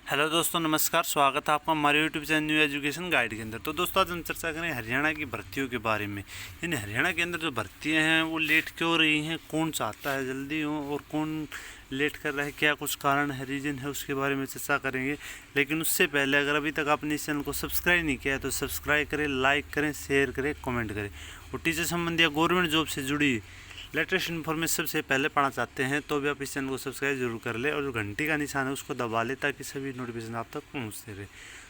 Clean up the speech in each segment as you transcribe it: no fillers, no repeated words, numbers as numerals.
Hello दोस्तों, नमस्कार। स्वागत है आपका हमारे YouTube channel new education guide के अंदर। तो दोस्तों, आज हम चर्चा करें हरियाणा की भर्तियों के बारे में। यानी हरियाणा के अंदर जो भर्तियां हैं वो लेट क्यों हो रही हैं, कौन चाहता है जल्दी हो और कौन लेट कर रहा है, क्या कुछ कारण है, रीज़न है, उसके बारे में चर्चा करेंगे। लेकिन उससे पहले अगर अभी तक आपने इस चैनल को सब्सक्राइब नहीं किया है तो सब्सक्राइब करें, लाइक करें, शेयर करें, कमेंट करें। और टीचर संबंधी या गवर्नमेंट जॉब से जुड़ी लेटेस्ट इन्फॉर्मेशन सबसे पहले पाना चाहते हैं तो भी आप इस चैनल को सब्सक्राइब जरूर कर ले और जो घंटी का निशान है उसको दबा ले ताकि सभी नोटिफिकेशन आप तक पहुंचते रहे।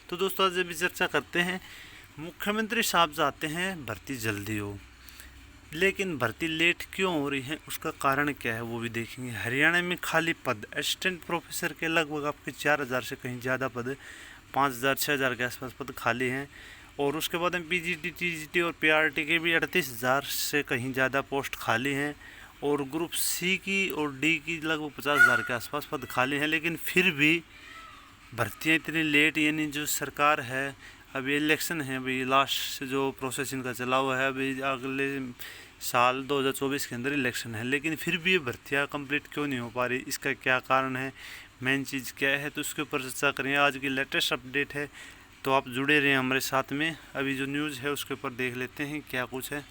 तो दोस्तों, आज अभी चर्चा करते हैं। मुख्यमंत्री साहब चाहते हैं भर्ती जल्दी हो, लेकिन भर्ती लेट क्यों हो रही है, उसका कारण क्या है वो भी देखेंगे। हरियाणा में खाली पद असिस्टेंट प्रोफेसर के लगभग आपके 4000 से कहीं ज़्यादा पद, 5000 6000 के आसपास पद खाली हैं। और उसके बाद में पीजीटी, टीजीटी और पीआरटी के भी 38,000 से कहीं ज़्यादा पोस्ट खाली हैं। और ग्रुप सी की और डी की लगभग 50,000 के आसपास पद खाली हैं। लेकिन फिर भी भर्तियाँ इतनी लेट, यानी जो सरकार है, अभी इलेक्शन है, अभी लास्ट जो प्रोसेस इनका चला हुआ है, अभी अगले साल 2024 के अंदर इलेक्शन है, लेकिन फिर भी ये भर्तियाँ कंप्लीट क्यों नहीं हो पा रही, इसका क्या कारण है, मेन चीज़ क्या है, तो उसके ऊपर चर्चा करेंगे। आज की लेटेस्ट अपडेट है, तो आप जुड़े रहें हमारे साथ में। अभी जो न्यूज़ है उसके ऊपर देख लेते हैं क्या कुछ है।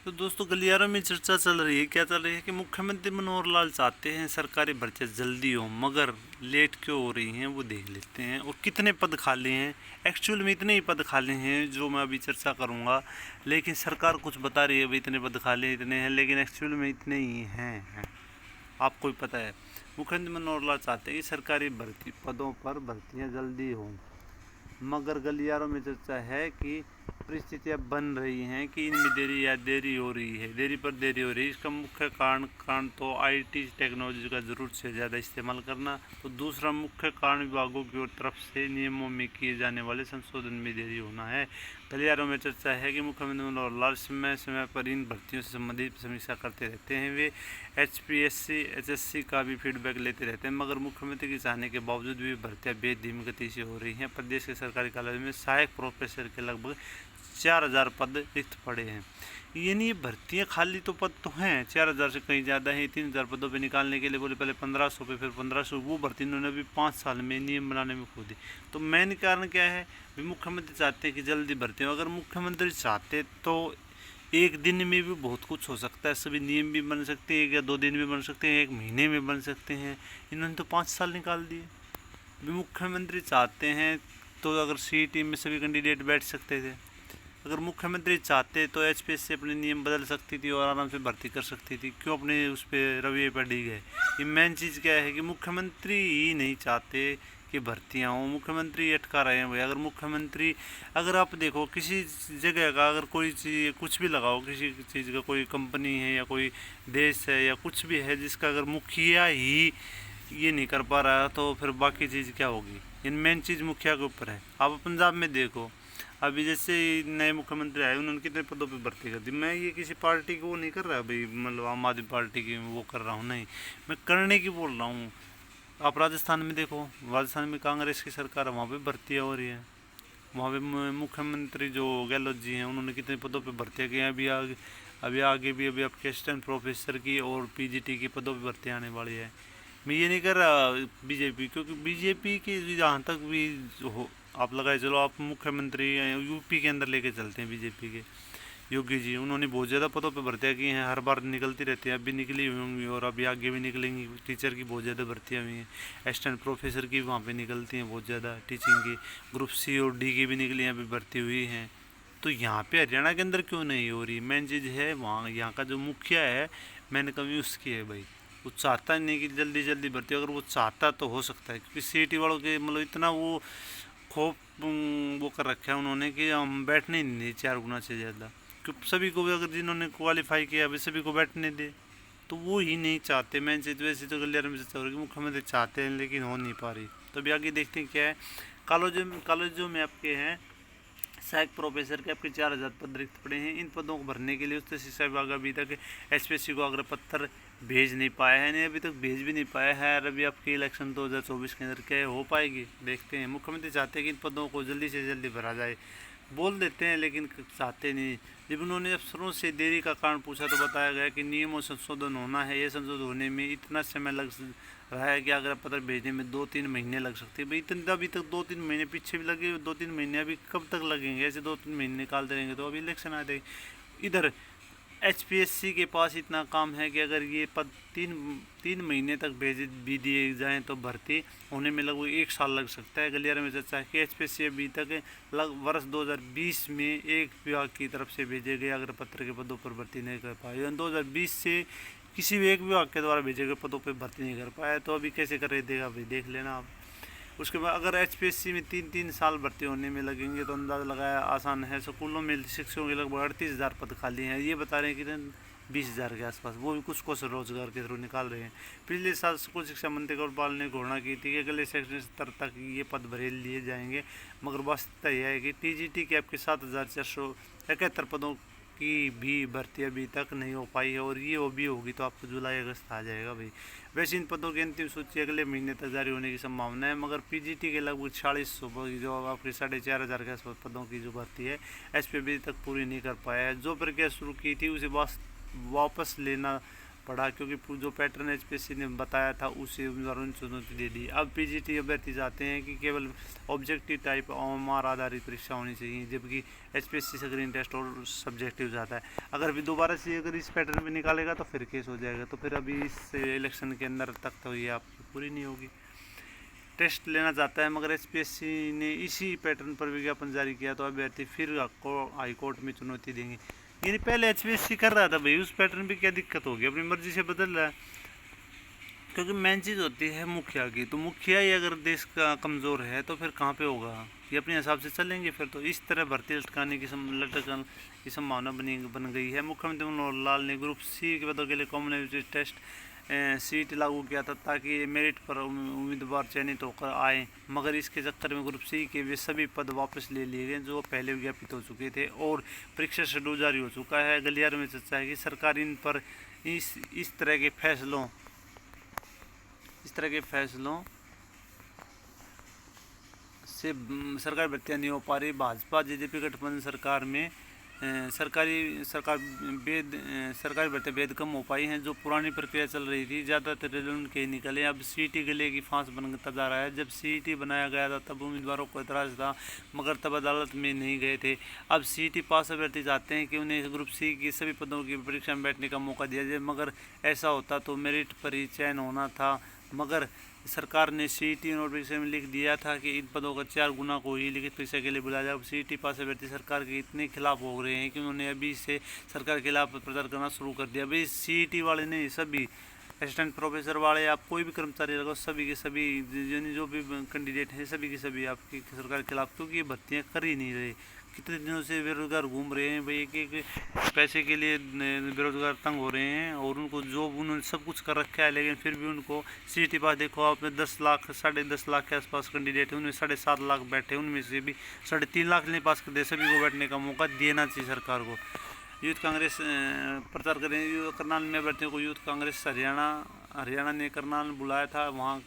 तो दोस्तों, गलियारों में चर्चा चल रही है, क्या चल रही है कि मुख्यमंत्री मनोहर लाल चाहते हैं सरकारी भर्तियाँ जल्दी हो, मगर लेट क्यों हो रही हैं वो देख लेते हैं। और कितने पद खाली हैं, एक्चुअल में इतने ही पद खाली हैं जो मैं अभी चर्चा करूंगा। लेकिन सरकार कुछ बता रही है भाई इतने पद खाली इतने हैं, लेकिन एक्चुअल में इतने ही हैं। आपको भी पता है, मुख्यमंत्री मनोहर लाल चाहते हैं कि सरकारी भर्ती पदों पर भर्तियाँ जल्दी हों, मगर गलियारों में चर्चा है कि परिस्थितियाँ बन रही हैं कि इनमें देरी हो रही है, देरी पर देरी हो रही है। इसका मुख्य कारण तो आईटी टेक्नोलॉजी का ज़रूरत से ज़्यादा इस्तेमाल करना। तो दूसरा मुख्य कारण विभागों की तरफ से नियमों में किए जाने वाले संशोधन में देरी होना है। गलियारों में चर्चा है कि मुख्यमंत्री मनोहर लाल समय समय पर इन भर्तियों से संबंधित समीक्षा करते रहते हैं। वे HPSC HSC का भी फीडबैक लेते रहते हैं, मगर मुख्यमंत्री के चाहने के बावजूद भी भर्तियाँ बेहद धीमी गति से हो रही हैं। प्रदेश के सरकारी कॉलेज में सहायक प्रोफेसर के लगभग 4000 पद रिक्त पड़े हैं। यानी ये भर्तियाँ खाली तो पद तो हैं, 4000 से कहीं ज़्यादा है। 3000 पदों पे निकालने के लिए बोले पहले 1500 पे, फिर 1500, वो भर्ती इन्होंने अभी 5 साल में नियम बनाने में खो दी। तो मेन कारण क्या है, भी मुख्यमंत्री चाहते हैं कि जल्दी भर्ती हो। अगर मुख्यमंत्री चाहते तो एक दिन में भी बहुत कुछ हो सकता है, सभी नियम भी बन सकते हैं, 1 या 2 दिन में बन सकते हैं, 1 महीने में बन सकते हैं। इन्होंने तो 5 साल निकाल दिए। भी मुख्यमंत्री चाहते हैं तो अगर CET में सभी कैंडिडेट बैठ सकते थे। अगर मुख्यमंत्री चाहते तो HPSC से अपने नियम बदल सकती थी और आराम से भर्ती कर सकती थी। क्यों अपने उस पर रवैये पर डी गए। ये मेन चीज़ क्या है कि मुख्यमंत्री ही नहीं चाहते कि भर्तियाँ हों, मुख्यमंत्री अटका रहे हैं भाई। अगर मुख्यमंत्री, अगर आप देखो किसी जगह का, अगर कोई चीज़ कुछ भी लगाओ, किसी चीज़ का कोई कंपनी है या कोई देश है या कुछ भी है जिसका अगर मुखिया ही ये नहीं कर पा रहा तो फिर बाकी चीज़ क्या होगी। इन मेन चीज़ मुखिया के ऊपर है। आप पंजाब में देखो, अभी जैसे नए मुख्यमंत्री आए, उन्होंने कितने पदों पे भर्ती कर दी। मैं ये किसी पार्टी को वो नहीं कर रहा भाई, मतलब आम आदमी पार्टी की वो कर रहा हूँ, नहीं, मैं करने की बोल रहा हूँ। आप राजस्थान में देखो, राजस्थान में कांग्रेस की सरकार है, वहाँ पे भर्तियाँ हो रही हैं। वहाँ पे मुख्यमंत्री जो गहलोत जी हैं, उन्होंने कितने पदों पे भर्तियाँ की हैं। अभी आगे भी अभी आपके असिस्टेंट प्रोफेसर की और PGT की पदों पे भर्तियाँ आने वाली है। मैं ये नहीं कर रहा बीजेपी, क्योंकि बीजेपी की जहाँ तक भी हो, आप लगाए चलो, आप मुख्यमंत्री यूपी के अंदर लेके चलते हैं बीजेपी के योगी जी, उन्होंने बहुत ज़्यादा पदों पे भर्तियाँ की हैं, हर बार निकलती रहती हैं, अभी निकली हुई होंगी और अभी आगे भी निकलेंगी। टीचर की बहुत ज़्यादा भर्तियाँ हुई हैं, असिस्टेंट प्रोफेसर की वहाँ पे निकलती हैं बहुत ज़्यादा, टीचिंग की, ग्रुप C और D की भी निकली हैं, अभी भर्ती हुई हैं। तो यहाँ पे हरियाणा के अंदर क्यों नहीं हो रही, मेन चीज़ है वहाँ, यहाँ का जो मुखिया है, मैंने कभी उसकी है भाई, वो चाहता नहीं कि जल्दी जल्दी भर्ती। अगर वो चाहता तो हो सकता है, क्योंकि CET वालों के मतलब इतना वो खूब वो कर रखा है उन्होंने कि हम बैठने ही नहीं दे 4 गुना से ज़्यादा। क्योंकि सभी को, अगर जिन्होंने क्वालिफाई किया अभी सभी को बैठने दे, तो वो ही नहीं चाहते। मैं वैसे तो गलियारे में चर्चा हो रही है कि मुख्यमंत्री चाहते हैं लेकिन हो नहीं पा रही। तो अभी आगे देखते हैं क्या है। कॉलेजों में आपके हैं सहायक प्रोफेसर के आपके 4000 पद रिक्त पड़े हैं। इन पदों को भरने के लिए उच्च शिक्षा विभाग अभी तक HPSC को अग्र पत्र भेज नहीं पाया है, नहीं अभी तक भेज भी नहीं पाया है। और अभी आपके इलेक्शन 2024 के अंदर क्या हो पाएगी, देखते हैं। मुख्यमंत्री चाहते हैं कि इन पदों को जल्दी से जल्दी भरा जाए, बोल देते हैं लेकिन चाहते नहीं। जब उन्होंने अफसरों से देरी का कारण पूछा तो बताया गया कि नियमों संशोधन होना है, यह संशोधन होने में इतना समय लग रहा है कि आग्रह पत्र भेजने में 2-3 महीने लग सकते हैं। भाई इतना अभी तक 2-3 महीने पीछे भी लगे, 2-3 महीने अभी कब तक लगेंगे? ऐसे 2-3 महीने निकालते रहेंगे तो अभी इलेक्शन आ जाएगी। इधर एचपीएससी के पास इतना काम है कि अगर ये पद तीन महीने तक भेज भी दिए जाएँ तो भर्ती होने में लगभग 1 साल लग सकता है। गलियारे में चर्चा है कि एचपीएससी अभी तक वर्ष 2020 में एक विभाग की तरफ से भेजे गए अग्र पत्र के पदों पर भर्ती नहीं कर पाए। 2020 से किसी भी एक विभाग के द्वारा भेजे गए पदों पर भर्ती नहीं कर पाया, तो अभी कैसे कर देगा भाई, देख लेना आप। उसके बाद अगर एचपीएससी में 3-3 साल भर्ती होने में लगेंगे तो अंदाज़ा लगाया आसान है। स्कूलों में शिक्षकों के लगभग 38,000 पद खाली हैं, ये बता रहे हैं कि 20,000 के आसपास, वो भी कुछ रोजगार के थ्रू निकाल रहे हैं। पिछले साल स्कूल शिक्षा मंत्री गौरपाल ने घोषणा की थी कि अगले शैक्षणिक स्तर तक ये पद भरे लिए जाएंगे, मगर वास्तविकता यह है कि टीजीटी के आपके 7,471 पदों की भी भर्ती अभी तक नहीं हो पाई है, और ये वो भी होगी तो आपको जुलाई अगस्त आ जाएगा भाई। वैसे इन पदों की अंतिम सूची अगले महीने तक जारी होने की संभावना है, मगर पीजीटी के लगभग 4600 जो आपके 4,500 के आसपास पदों की जो भर्ती है एसपी अभी तक पूरी नहीं कर पाया है। जो प्रक्रिया शुरू की थी उसे वापस लेना पड़ा, क्योंकि जो पैटर्न एचपीएससी ने बताया था उसे उम्मीदवारों ने चुनौती दे दी। अब पीजीटी अभ्यर्थी चाहते हैं कि केवल ऑब्जेक्टिव टाइप ओएमआर आधारित परीक्षा होनी चाहिए, जबकि एचपीएससी स्क्रीन टेस्ट और सब्जेक्टिव जाता है। अगर भी दोबारा से अगर इस पैटर्न में निकालेगा तो फिर केस हो जाएगा, तो फिर अभी इस इलेक्शन के अंदर तक तो ये आपकी पूरी नहीं होगी। टेस्ट लेना चाहता है, मगर एचपीएससी ने इसी पैटर्न पर विज्ञापन जारी किया तो अभ्यर्थी फिर हाईकोर्ट में चुनौती देंगे। यानी पहले एचपीएससी कर रहा था भाई, उस पैटर्न पे क्या दिक्कत होगी, अपनी मर्जी से बदल रहा है। क्योंकि मेन चीज़ होती है मुखिया की, तो मुखिया ही अगर देश का कमज़ोर है तो फिर कहाँ पे होगा, ये अपने हिसाब से चलेंगे फिर। तो इस तरह भर्ती लटकाने की संभावना बन गई है। मुख्यमंत्री मनोहर लाल ने ग्रुप सी के पदों के लिए कॉमन एप्टीट्यूड टेस्ट सीट लागू किया था ताकि मेरिट पर उम्मीदवार चयनित होकर आए, मगर इसके चक्कर में ग्रुप सी के वे सभी पद वापस ले लिए गए जो पहले विज्ञापित हो चुके थे, और परीक्षा शेड्यूल जारी हो चुका है। गलियारे में चर्चा है कि सरकार इन पर इस तरह के फैसलों से सरकार भर्तियाँ नहीं हो पा रही। भाजपा जेजेपी गठबंधन सरकार में सरकारी भर्तियाँ बेहद कम हो पाई हैं। जो पुरानी प्रक्रिया चल रही थी ज़्यादातर रिजल्ट के निकले, अब सीईटी गले की फांस बनता जा रहा है। जब सीईटी बनाया गया था तब उम्मीदवारों को एतराज़ था, मगर तब अदालत में नहीं गए थे। अब सीईटी पास अभ्यर्थी चाहते हैं कि उन्हें ग्रुप सी की सभी पदों की परीक्षा में बैठने का मौका दिया जाए, मगर ऐसा होता तो मेरिट पर ही चयन होना था। मगर सरकार ने सीईटी नोटिफिकेशन में लिख दिया था कि इन पदों का 4 गुना को ही लिखित परीक्षा के लिए बुलाया जाए। अब सीईटी पास अभ्यर्थी सरकार के इतने खिलाफ हो रहे हैं कि उन्होंने अभी से सरकार के खिलाफ प्रचार करना शुरू कर दिया। अभी सीईटी वाले ने सभी असिस्टेंट प्रोफेसर वाले, आप कोई भी कर्मचारी लगाओ, सभी के सभी जो भी कैंडिडेट हैं सभी के सभी आपकी सरकार के खिलाफ, क्योंकि ये भर्तियाँ कर ही नहीं रहे। कितने दिनों से बेरोजगार घूम रहे हैं भाई, एक पैसे के लिए बेरोजगार तंग हो रहे हैं, और उनको जॉब उन्होंने सब कुछ कर रखा है, लेकिन फिर भी उनको सीईटी पास देखो आपने 10 लाख 10.5 लाख के आसपास कैंडिडेट हैं, उनमें 7.5 लाख बैठे, उनमें से भी 3.5 लाख ने पास कर दिया। सभी को बैठने का मौका देना चाहिए सरकार को। यूथ कांग्रेस प्रचार करें करनाल में अभ्यर्थियों को यूथ कांग्रेस हरियाणा ने करनाल बुलाया था। वहाँ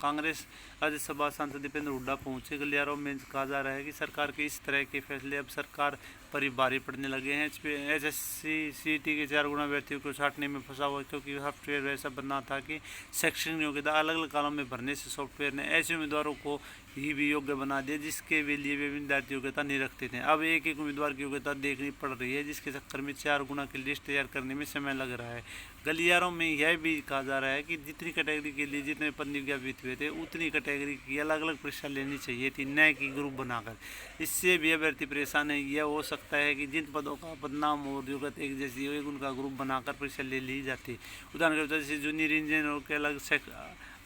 कांग्रेस राज्यसभा सांसद दीपेंद्र हुड्डा पहुंचे। गलियारों में कहा जा रहा है कि सरकार के इस तरह के फैसले अब सरकार पर ही भारी पड़ने लगे हैं। एचएससी सीईटी के 4 गुना अभ्यर्थियों को छाटने में फंसा हुआ, क्योंकि सॉफ्टवेयर ऐसा बनना था कि शैक्षणिक योग्यता अलग अलग कालों में भरने से सॉफ्टवेयर ने ऐसे उम्मीदवारों को ही भी योग्य बना दिया जिसके लिए वे विद्यार्थी योग्यता नहीं रखते थे। अब एक एक उम्मीदवार की योग्यता देखनी पड़ रही है, जिसके चक्कर में 4 गुना की लिस्ट तैयार करने में समय लग रहा है। गलियारों में यह भी कहा जा रहा है कि जितनी कैटेगरी के लिए जितने पद विज्ञापित हुए थे उतनी कैटेगरी की अलग अलग परीक्षा लेनी चाहिए थी, न कि ग्रुप बनाकर। इससे भी अभ्यर्थी परेशान है। यह हो सकता है कि जिन पदों का पदनाम और योग्यता एक जैसी हो, उनका ग्रुप बनाकर परीक्षा ले ली जाती। उदाहरण के तौर जैसे जूनियर इंजीनियर के अलग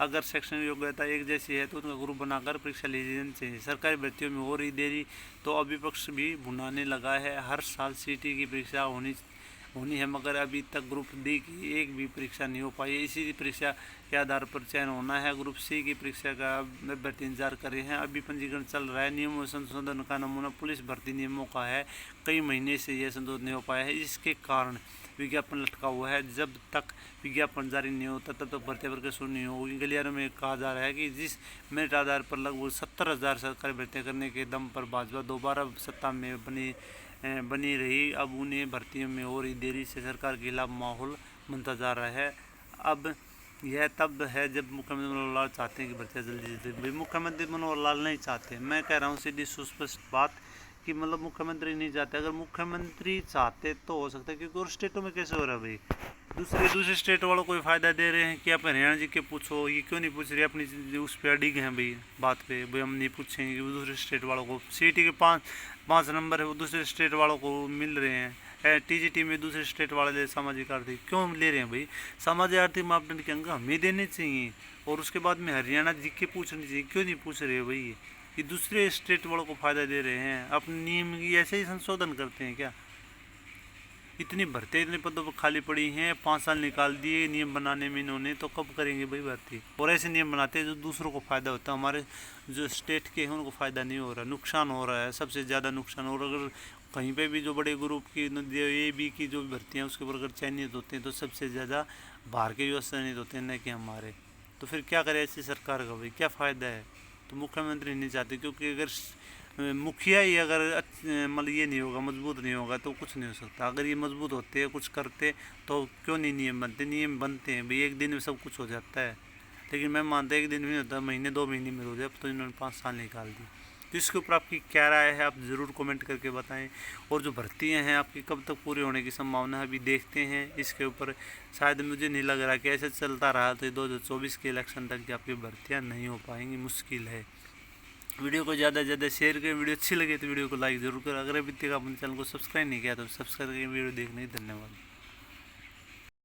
अगर शैक्षणिक योग्यता एक जैसी है तो उनका ग्रुप बनाकर परीक्षा ली जानी चाहिए। सरकारी भर्तियों में हो रही देरी तो अविपक्ष भी भुनाने लगा है। हर साल सीईटी की परीक्षा होनी है, मगर अभी तक ग्रुप डी की एक भी परीक्षा नहीं हो पाई है। इसी परीक्षा के आधार पर चयन होना है। ग्रुप सी की परीक्षा का अभ्यर्थी इंतजार कर रहे हैं। अभी पंजीकरण चल रहा है। नियमों संशोधन का नमूना पुलिस भर्ती नियमों का है। कई महीने से यह संशोधन नहीं हो पाया है, इसके कारण विज्ञापन लटका हुआ है। जब तक विज्ञापन जारी नहीं होता तब तक भर्ती प्रक्रिया शुरू नहीं होगी। गलियारों में कहा जा रहा है कि जिस मेरिट आधार पर लगभग 70,000 सरकारी भर्तियाँ करने के दम पर भाजपा दोबारा सत्ता में बनी बनी रही। अब उन्हें भर्तियों में और ही देरी से सरकार के खिलाफ माहौल बनता जा रहा है। अब यह तब है जब मुख्यमंत्री मनोहर लाल चाहते हैं कि भर्तियाँ जल्दी से जल्दी। मुख्यमंत्री मनोहर लाल नहीं चाहते, मैं कह रहा हूँ सीधी सुस्पष्ट बात कि मतलब मुख्यमंत्री नहीं चाहते। अगर मुख्यमंत्री चाहते तो हो सकता है, क्योंकि और स्टेटों में कैसे हो रहा है भाई, दूसरे स्टेट वालों को फ़ायदा दे रहे हैं कि आप हरियाणा जी के पूछो, ये क्यों नहीं पूछ रहे अपनी उस पर अडिग हैं भाई बात पे, भाई हम नहीं पूछेंगे। वो दूसरे स्टेट वालों को सीटी के पाँच नंबर है वो दूसरे स्टेट वालों को मिल रहे हैं। टीजीटी में दूसरे स्टेट वाले सामाजिक आर्थिक क्यों ले रहे हैं भाई, सामाजिक आर्थिक मापदंड के अंक हमें देने चाहिए और उसके बाद में हरियाणा जी के पूछने चाहिए, क्यों नहीं पूछ रहे भाई, ये दूसरे स्टेट वालों को फ़ायदा दे रहे हैं। अपने नियम की ऐसे ही संशोधन करते हैं क्या? इतनी भर्ती इतने पदों पर खाली पड़ी हैं, 5 साल निकाल दिए नियम बनाने में इन्होंने, तो कब करेंगे भाई भर्ती? और ऐसे नियम बनाते हैं जो दूसरों को फ़ायदा होता है, हमारे जो स्टेट के हैं उनको फ़ायदा नहीं हो रहा, नुकसान हो रहा है, सबसे ज़्यादा नुकसान। और अगर कहीं पे भी जो बड़े ग्रुप की AB की जो भर्तियाँ उसके ऊपर अगर चयनित होते हैं तो सबसे ज़्यादा बाहर के युवा चयनित होते हैं, न कि हमारे। तो फिर क्या करे ऐसी सरकार का भाई, क्या फ़ायदा है? तो मुख्यमंत्री नहीं चाहते, क्योंकि अगर मुखिया ही अगर मतलब ये नहीं होगा, मजबूत नहीं होगा तो कुछ नहीं हो सकता। अगर ये मजबूत होते हैं कुछ करते तो क्यों नहीं नियम बनते? नियम बनते हैं भाई, एक दिन में सब कुछ हो जाता है। लेकिन मैं मानता एक दिन में नहीं होता, महीने 2 महीने में हो जाए, तो इन्होंने 5 साल निकाल दी। तो इसके ऊपर आपकी क्या राय है आप ज़रूर कमेंट करके बताएं। और जो भर्तियाँ हैं आपकी कब तक पूरी होने की संभावना है अभी देखते हैं इसके ऊपर। शायद मुझे नहीं लग रहा कि ऐसे चलता रहा तो 2024 के इलेक्शन तक की आपकी भर्तियाँ नहीं हो पाएंगी, मुश्किल है। वीडियो को ज़्यादा से ज़्यादा शेयर करें। वीडियो अच्छी लगे तो वीडियो को लाइक ज़रूर करें। अगर अभी तक आपने चैनल को सब्सक्राइब नहीं किया तो सब्सक्राइब करके वीडियो देखने धन्यवाद।